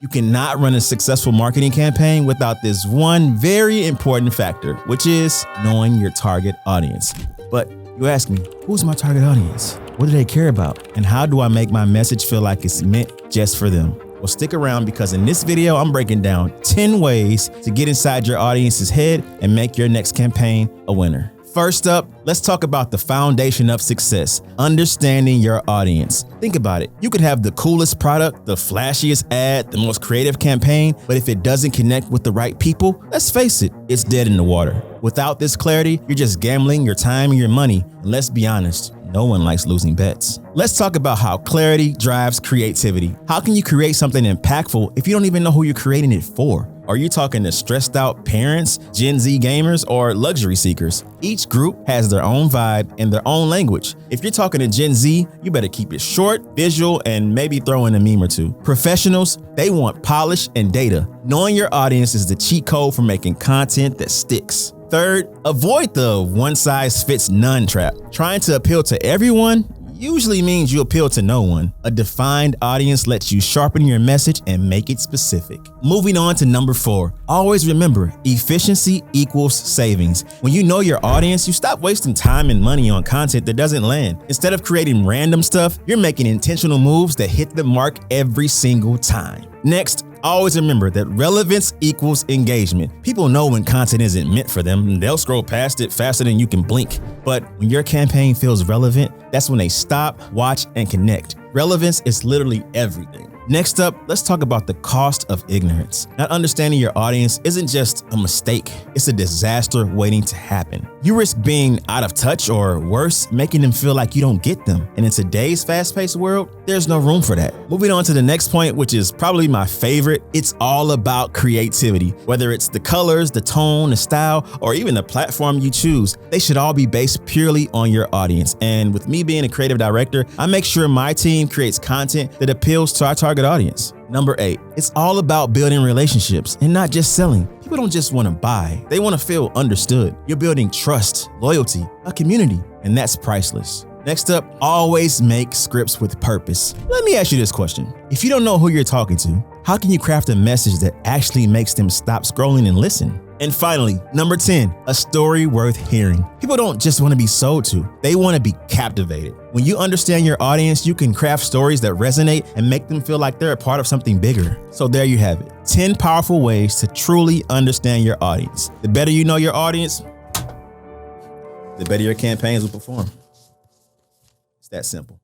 You cannot run a successful marketing campaign without this one very important factor, which is knowing your target audience. But you ask me, who's my target audience? What do they care about? And how do I make my message feel like it's meant just for them? Well, stick around because in this video, I'm breaking down 10 ways to get inside your audience's head and make your next campaign a winner. First up, let's talk about the foundation of success, understanding your audience. Think about it. You could have the coolest product, the flashiest ad, the most creative campaign, but if it doesn't connect with the right people, let's face it, it's dead in the water. Without this clarity, you're just gambling your time and your money. And let's be honest, no one likes losing bets. Let's talk about how clarity drives creativity. How can you create something impactful if you don't even know who you're creating it for? Are you talking to stressed out parents, Gen Z gamers, or luxury seekers? Each group has their own vibe and their own language. If you're talking to Gen Z, you better keep it short, visual, and maybe throw in a meme or two. Professionals, they want polish and data. Knowing your audience is the cheat code for making content that sticks. Third, avoid the one-size-fits-none trap. Trying to appeal to everyone usually means you appeal to no one. A defined audience lets you sharpen your message and make it specific. Moving on to number 4, always remember, efficiency equals savings. When you know your audience, you stop wasting time and money on content that doesn't land. Instead of creating random stuff, you're making intentional moves that hit the mark every single time. Next, always remember that relevance equals engagement. People know when content isn't meant for them, and they'll scroll past it faster than you can blink. But when your campaign feels relevant, that's when they stop, watch, and connect. Relevance is literally everything. Next up, let's talk about the cost of ignorance. Not understanding your audience isn't just a mistake, it's a disaster waiting to happen. You risk being out of touch or worse, making them feel like you don't get them. And in today's fast-paced world, there's no room for that. Moving on to the next point, which is probably my favorite, it's all about creativity. Whether it's the colors, the tone, the style, or even the platform you choose, they should all be based purely on your audience. And with me being a creative director, I make sure my team creates content that appeals to our target audience. Number 8, it's all about building relationships and not just selling. People don't just want to buy, they want to feel understood. You're building trust, loyalty, a community, and that's priceless. Next up, always make scripts with purpose. Let me ask you this question. If you don't know who you're talking to, how can you craft a message that actually makes them stop scrolling and listen? And finally, number 10, a story worth hearing. People don't just want to be sold to, they want to be captivated. When you understand your audience, you can craft stories that resonate and make them feel like they're a part of something bigger. So there you have it, 10 powerful ways to truly understand your audience. The better you know your audience, the better your campaigns will perform. It's that simple.